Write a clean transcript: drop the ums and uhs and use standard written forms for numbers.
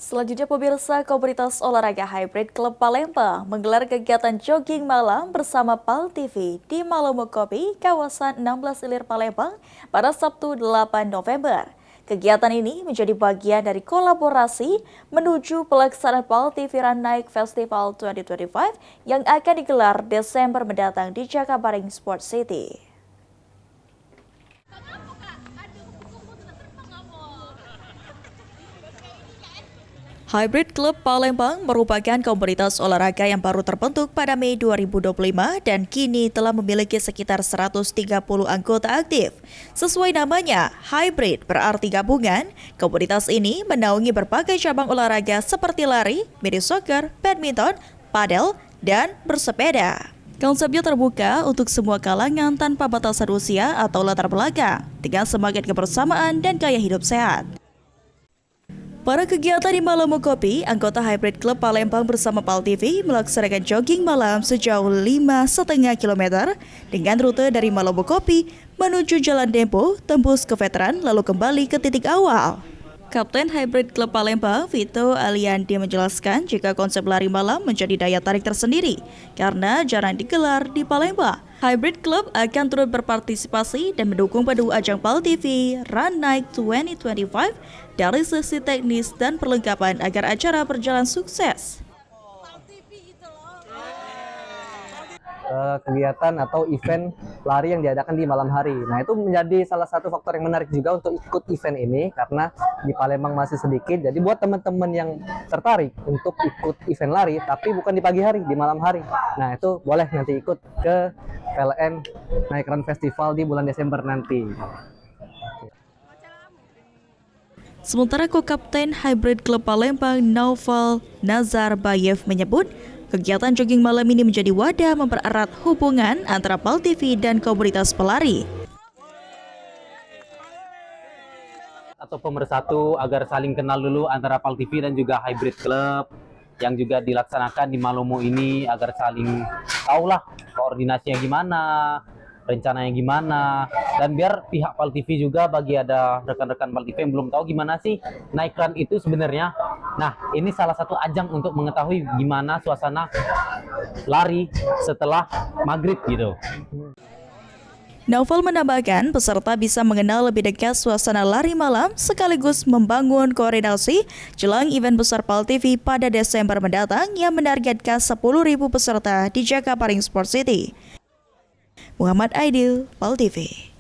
Selanjutnya pemirsa, komunitas olahraga Hybrid Klub Palembang menggelar kegiatan jogging malam bersama PAL TV di Malomokopi, kawasan 16 Ilir Palembang pada Sabtu 8 November. Kegiatan ini menjadi bagian dari kolaborasi menuju pelaksanaan PAL TV Run Night Festival 2025 yang akan digelar Desember mendatang di Jakabaring Sport City. Hybrid Klub Palembang merupakan komunitas olahraga yang baru terbentuk pada Mei 2025 dan kini telah memiliki sekitar 130 anggota aktif. Sesuai namanya, Hybrid berarti gabungan. Komunitas ini menaungi berbagai cabang olahraga seperti lari, mini soccer, badminton, padel, dan bersepeda. Konsepnya terbuka untuk semua kalangan tanpa batasan usia atau latar belakang, dengan semangat kebersamaan dan gaya hidup sehat. Pada kegiatan di Malomokopi, anggota Hybrid Klub Palembang bersama PAL TV melaksanakan jogging malam sejauh 5,5 km dengan rute dari Malomokopi menuju Jalan Dempo, tembus ke Veteran, lalu kembali ke titik awal. Kapten Hybrid Klub Palembang, Vito Aliandi menjelaskan jika konsep lari malam menjadi daya tarik tersendiri karena jarang digelar di Palembang. Hybrid Club akan turut berpartisipasi dan mendukung penuh ajang PAL TV Run Night 2025 dari sisi teknis dan perlengkapan agar acara berjalan sukses. Kegiatan atau event lari yang diadakan di malam hari. Nah, itu menjadi salah satu faktor yang menarik juga untuk ikut event ini karena di Palembang masih sedikit. Jadi buat teman-teman yang tertarik untuk ikut event lari tapi bukan di pagi hari, di malam hari. Nah, itu boleh nanti ikut ke PLN Night Run Festival di bulan Desember nanti. Sementara Ko-Kapten Hybrid Klub Palembang Naufal Nazarbayev menyebut kegiatan jogging malam ini menjadi wadah mempererat hubungan antara PAL TV dan komunitas pelari. Atau pemersatu agar saling kenal dulu antara PAL TV dan juga Hybrid Club yang juga dilaksanakan di Malomo ini agar saling tahulah koordinasinya gimana, rencananya gimana, dan biar pihak PAL TV juga bagi ada rekan-rekan PAL TV yang belum tahu gimana sih Night Run itu sebenarnya. Nah, ini salah satu ajang untuk mengetahui gimana suasana lari setelah maghrib gitu. Naufal menambahkan peserta bisa mengenal lebih dekat suasana lari malam sekaligus membangun koordinasi jelang event besar PAL TV pada Desember mendatang yang menargetkan 10.000 peserta di Jakabaring Sport City. Muhammad Aidil, PAL TV.